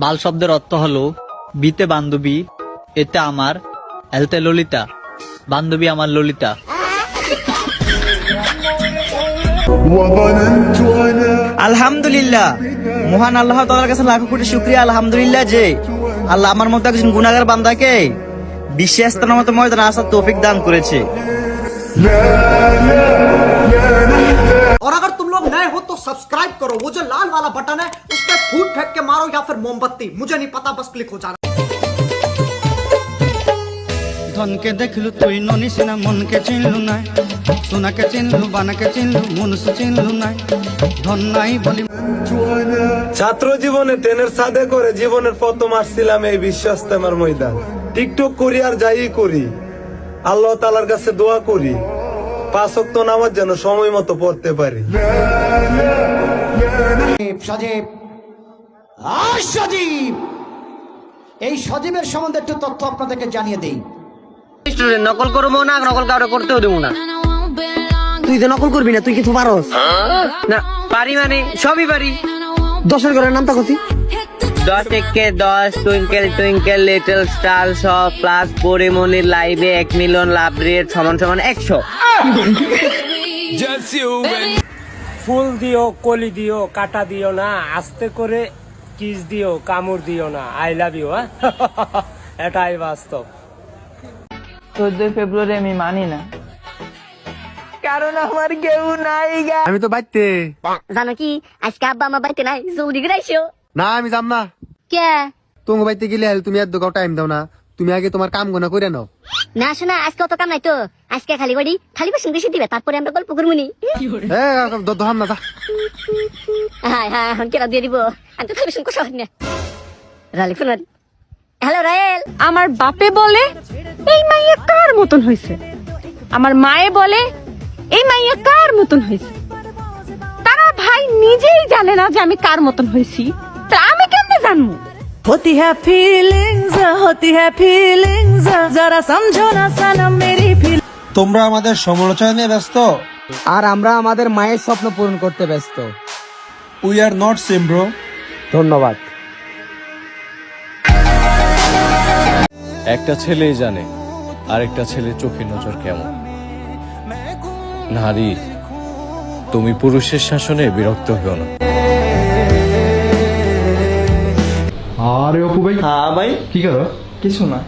বাল শব্দের অর্থ হলো বিতে বান্ধবী, এতে আমার, এলতে ললিতা, বান্ধবী আমার ললিতা। আলহামদুলিল্লাহ, মহান আল্লাহ তাআলার কাছে লাখো কোটি শুকরিয়া আলহামদুলিল্লাহ যে আল্লাহ আমার মতো একজন গুনাহগার বান্দাকে বিশ্বাস স্থানের মতো ময়দানে আসার তৌফিক দান করেছে। और अगर तुम लोग नए हो तो सब्सक्राइब करो, वो जो लाल वाला बटन है उस पर फूट फेंक के मारो या फिर मोमबत्ती, मुझे नहीं पता, बस क्लिक हो जाना। ধনকে দেখলু তুই ননিস না, মনকে চিনলু নাই, সোনাকে চিনলু, বানাকে চিনলু, মনুষ্য চিনলু নাই, ধন নাই বলি। ছাত্র জীবনে ট্রেনের ছাদে করে জীবনের প্রথম আসছিলাম এই বিশ্ব ইস্তেমার ময়দান। টিকটক করি আর যাই করি, আল্লাহ তাআলার কাছে দোয়া করি 5 ওয়াক্ত নামাজ যেন সময় মতো পড়তে পারি। সজীব, সজীব, এই সজীবের সম্বন্ধে একটু তথ্য আপনাদেরকে জানিয়ে দেই। স্টুডেন্ট নকল করবো না, নকল কাউরে করতেও দেবো না। তুই তো নকল করবি না, তুই কিছু পারস না পারি মানে সবই পারি। 10 ঘরের নামটা কত? 10 থেকে 10, টুইঙ্কেল টুইঙ্কেল লিটল স্টার, সব প্লাস পরিমনির লাইভে 1 মিলিয়ন লাভ রেট সমান 100। ফুল দিও, কলি দিও, কাটা দিও না, আস্তে করে কিস দিও, কামড় দিও না। I love you. এটাই বাস্তব। 14 ফেব্রুয়ারি আমি মানি না, কারণ আমার কেউ নাই। আমি তো বাইতে জানো কি, আজকে আব্বা আমার বাড়িতে নাই, জলদি করে আইসো। না, আমি যাম না। কে? তোমার বাইতে গেলে তুমি এত টাইম দাও না, তুমি আগে তোমার কাম গোনা করে নাও। না শোনা, আজকে অত কাম নাই তো, আজকে খালি বাড়ি খালি বাসন বেশি দিবে, তারপরে আমরা গল্প করবনি। ধর না যা। হ্যাঁ হ্যাঁ, এখন কেরা দিয়ে দিব, আমি তো খালি বাসন কষা হয় না। রালি ফোন। হ্যালো রায়েল। আমার বাপে বলে এই মাইয়া কার মতন হয়েছে, আমার মায়ে বলে এই মাইয়া কার মতন হয়েছে। তারা ভাই নিজেই জানে না যে আমি কার মতন হয়েছি, তা আমি কেমনে জানবো? होती है फीलिंग्स जरा समझो ना सनम मेरी फील। তোমরা আমাদের সমালোচনা নিয়ে ব্যস্ত, আর আমরা আমাদের মায়ের স্বপ্ন পূরণ করতে ব্যস্ত। We are not same bro. ধন্যবাদ। একটা ছেলেই জানে আরেকটা ছেলের চোখের নজর কেমন। নারী, তুমি পুরুষের শাসনে বিরক্ত হও না। আরে অপু ভাই। হ্যাঁ ভাই, কি করো? কিছু না।